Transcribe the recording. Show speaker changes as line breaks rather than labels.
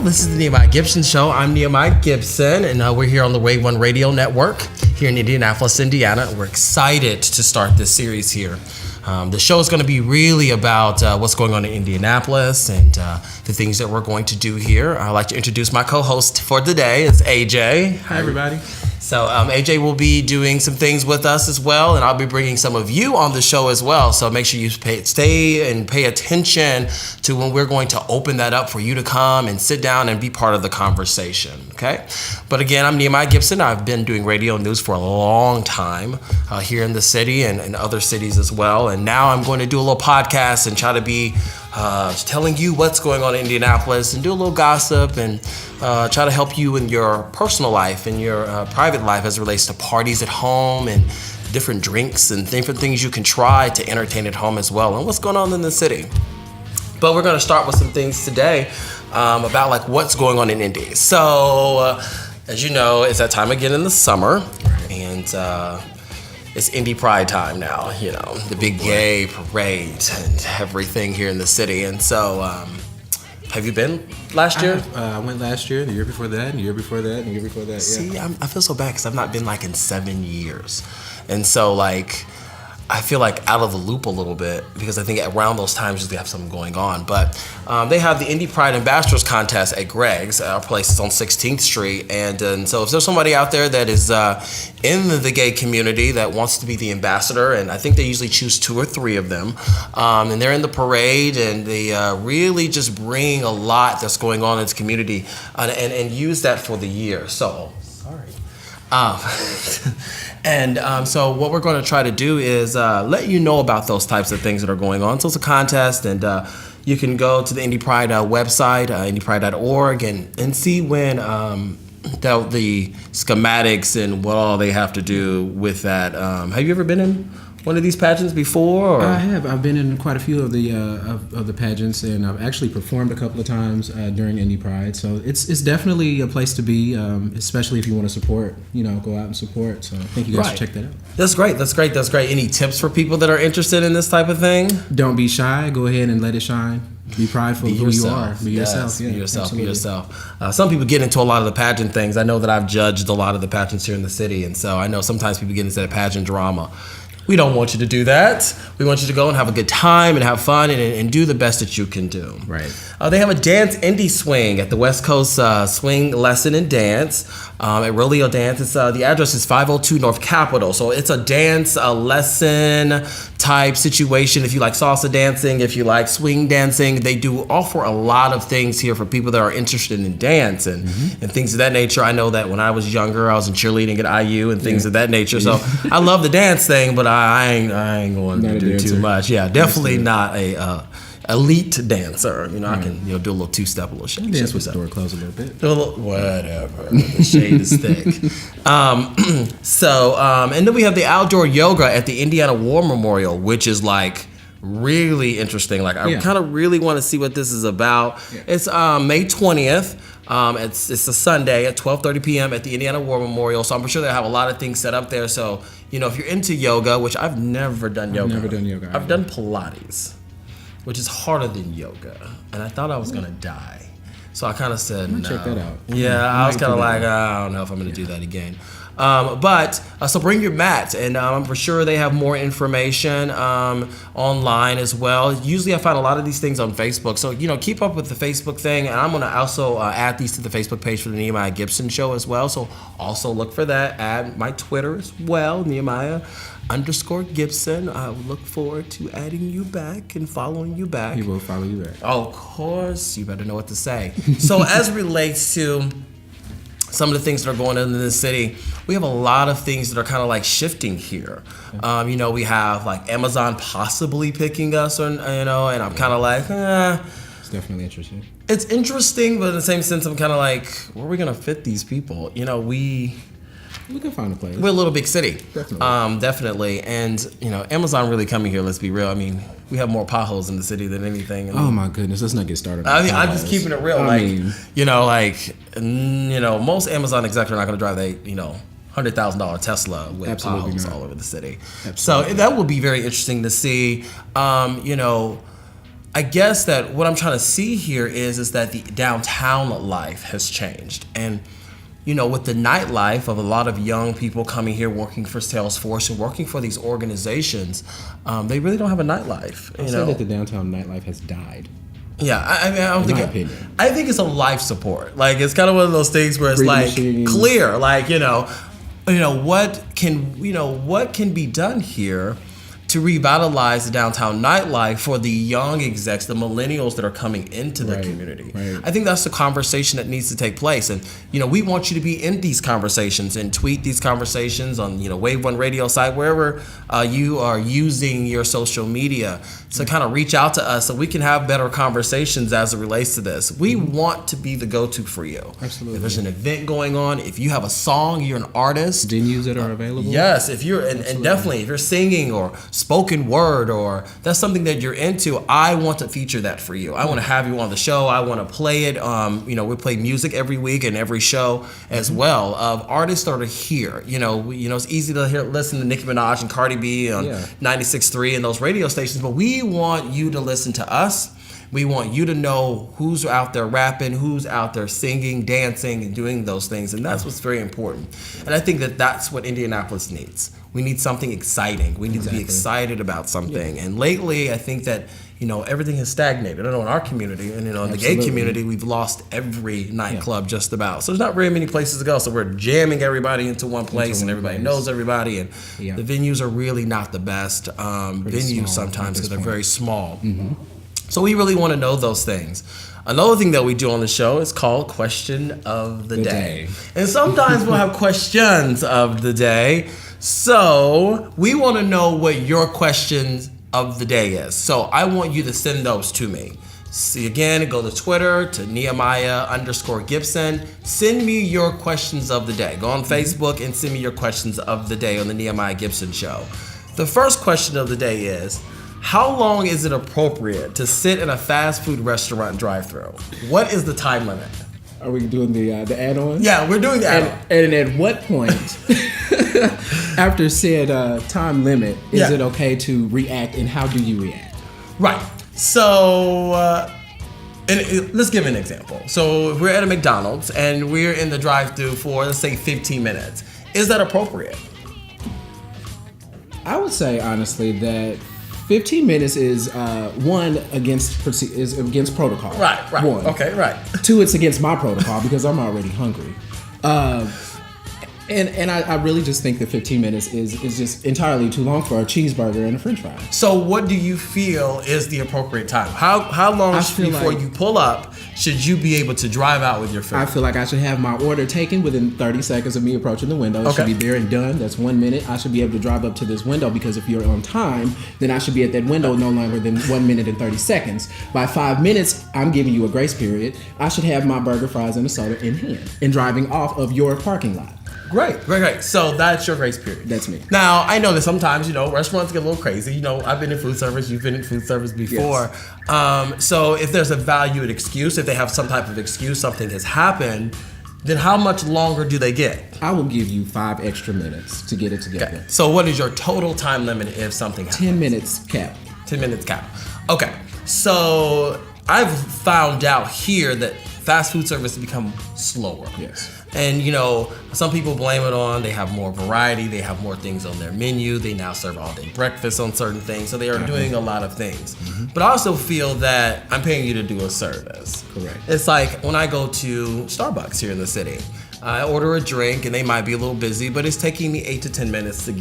This is the Nehemiah Gibson Show. I'm Nehemiah Gibson, and we're here on the Wave 1 Radio Network here in Indianapolis, Indiana. We're excited to start this series here. The show is going to be really about what's going on in Indianapolis and the things that we're going to do here. I'd like to introduce my co-host for today. It's AJ.
Hi, everybody.
So AJ will be doing some things with us as well, and I'll be bringing some of you on the show as well. So make sure you stay and pay attention to when we're going to open that up for you to come and sit down and be part of the conversation, okay? But again, I'm Nehemiah Gibson. I've been doing radio news for a long time here in the city and other cities as well. And now I'm going to do a little podcast and try to be telling you what's going on in Indianapolis and do a little gossip and try to help you in your personal life and your private life as it relates to parties at home and different drinks and different things you can try to entertain at home as well and what's going on in the city. But we're going to start with some things today about like what's going on in Indy. So as you know, it's that time again in the summer, and it's Indy Pride time now, you know, the big gay parade and everything here in the city. And so, have you been last year?
I went last year, the year before that, and the year before that, and the year before that, yeah.
See, I feel so bad because I've not been like in 7 years. And so like, I feel like out of the loop a little bit because I think around those times they have something going on. But they have the Indy Pride Ambassadors Contest at Greg's. Our place is on 16th Street. And so if there's somebody out there that is in the gay community that wants to be the ambassador, and I think they usually choose 2 or 3 of them, and they're in the parade and they really just bring a lot that's going on in this community and use that for the year. So, sorry. So what we're going to try to do is let you know about those types of things that are going on. So it's a contest, and you can go to the Indy Pride website, indypride.org, and see when the schematics and what all they have to do with that. Have you ever been in one of these pageants before? Or?
I have. I've been in quite a few of the pageants, and I've actually performed a couple of times during Indy Pride. So it's definitely a place to be, especially if you want to support. You know, go out and support. So I think you guys should check that out.
That's great. Any tips for people that are interested in this type of thing?
Don't be shy. Go ahead and let it shine. Be prideful of who you are. Be yourself.
Be yourself. Some people get into a lot of the pageant things. I know that I've judged a lot of the pageants here in the city, and so I know sometimes people get into that pageant drama. We don't want you to do that. We want you to go and have a good time and have fun and do the best that you can do.
Right.
They have a dance indie swing at the West Coast Swing Lesson and Dance at Rodeo Dance. It's, the address is 502 North Capitol. So it's a dance lesson type situation. If you like salsa dancing, if you like swing dancing, they do offer a lot of things here for people that are interested in dance and things of that nature. I know that when I was younger, I was in cheerleading at IU and things of that nature. So I love the dance thing, but I ain't going to do too much. Yeah, definitely not a elite dancer. You know, I can do a little two-step, a little shake.
Dance with the door closed a little bit.
Whatever. The shade is thick. And then we have the outdoor yoga at the Indiana War Memorial, which is like really interesting. Like I kind of really want to see what this is about. Yeah. It's May 20th. It's a Sunday at 12:30 p.m. at the Indiana War Memorial. So I'm sure they have a lot of things set up there. So, you know, if you're into yoga, which I've never done yoga. I've done Pilates, which is harder than yoga. And I thought I was going to die. So I kind of said, no.
Check that out.
Yeah, I was kind of like, I don't know if I'm going to do that again. So bring your mat, and I'm for sure they have more information online as well. Usually I find a lot of these things on Facebook, so keep up with the Facebook thing, and I'm going to also add these to the Facebook page for the Nehemiah Gibson Show as well, so also look for that. Add my Twitter as well, Nehemiah_Gibson. I look forward to adding you back and following you back.
He will follow you back.
Oh, of course, you better know what to say. So as it relates to some of the things that are going on in the city, we have a lot of things that are kind of like shifting here. We have like Amazon possibly picking us, and I'm kind of like,
It's definitely interesting.
It's interesting, but in the same sense, I'm kind of like, where are we gonna fit these people?
We can find a place.
We're a little big city.
Definitely.
Definitely. And, Amazon really coming here, let's be real. I mean, we have more potholes in the city than anything.
Oh my goodness, let's not get started.
I'm just keeping it real. Most Amazon execs are not going to drive $100,000 Tesla with potholes all over the city. Absolutely. So that will be very interesting to see. I guess that what I'm trying to see here is that the downtown life has changed. And, with the nightlife of a lot of young people coming here working for Salesforce and working for these organizations, they really don't have a nightlife.
I'd say that the downtown nightlife has died.
Yeah, I mean, I don't think.
My opinion.
I think it's a life support. Like, it's kind of one of those things where it's
Breathing
like
machines.
clear. Like, what can be done here to revitalize the downtown nightlife for the young execs, the millennials that are coming into the community.
Right.
I think that's the conversation that needs to take place. And, we want you to be in these conversations and tweet these conversations on, Wave One Radio site, wherever you are using your social media to kind of reach out to us so we can have better conversations as it relates to this. We want to be the go-to for you.
Absolutely.
If there's an event going on, if you have a song, you're an artist.
Venues that are available.
Yes, if you're, and definitely, if you're singing or spoken word or that's something that you're into, I want to feature that for you. I want to have you on the show. I want to play it. We play music every week and every show as well of artists that are here. It's easy to listen to Nicki Minaj and Cardi B on 96.3 and those radio stations, but we want you to listen to us. We want you to know who's out there rapping, who's out there singing, dancing, and doing those things. And that's what's very important. And I think that that's what Indianapolis needs. We need something exciting. We need to be excited about something. Yeah. And lately, I think that, everything has stagnated. I know in our community and, in the gay community, we've lost every nightclub just about. So there's not very many places to go. So we're jamming everybody into one place and everybody knows everybody. And the venues are really not the best venues sometimes because they're very small. Mm-hmm. So we really want to know those things. Another thing that we do on the show is called Question of the Day. And sometimes we'll have questions of the day. So we want to know what your questions of the day is. So I want you to send those to me. See, again, go to Twitter to Nehemiah_Gibson. Send me your questions of the day. Go on Facebook and send me your questions of the day on the Nehemiah Gibson Show. The first question of the day is, how long is it appropriate to sit in a fast food restaurant drive-thru? What is the time limit?
Are we doing the add-on?
Yeah, we're doing the add-on.
And at what point, after said time limit, is it okay to react, and how do you react?
Right. So, let's give an example. So, if we're at a McDonald's and we're in the drive-thru for, let's say, 15 minutes. Is that appropriate?
I would say, honestly, that 15 minutes is against protocol.
Right.
One.
Okay, right.
Two, it's against my protocol because I'm already hungry. And I really just think that 15 minutes is just entirely too long for a cheeseburger and a french fry.
So what do you feel is the appropriate time? How long before you pull up should you be able to drive out with your food?
I feel like I should have my order taken within 30 seconds of me approaching the window. It should be there and done. That's 1 minute. I should be able to drive up to this window because if you're on time, then I should be at that window no longer than 1 minute and 30 seconds. By 5 minutes, I'm giving you a grace period. I should have my burger, fries, and a soda in hand and driving off of your parking lot.
Great. So that's your grace period.
That's me.
Now, I know that sometimes, restaurants get a little crazy. I've been in food service. You've been in food service before. Yes. So if there's a valid excuse, if they have some type of excuse, something has happened, then how much longer do they get?
I will give you 5 extra minutes to get it together.
Okay. So what is your total time limit if something happens?
10 minutes cap.
10 minutes cap. Okay. So I've found out here that fast food service has become slower.
Yes.
And, some people blame it on they have more variety, they have more things on their menu, they now serve all-day breakfast on certain things, so they are doing a lot of things. Mm-hmm. But I also feel that I'm paying you to do a service.
Correct.
It's like when I go to Starbucks here in the city, I order a drink, and they might be a little busy, but it's taking me 8 to 10 minutes to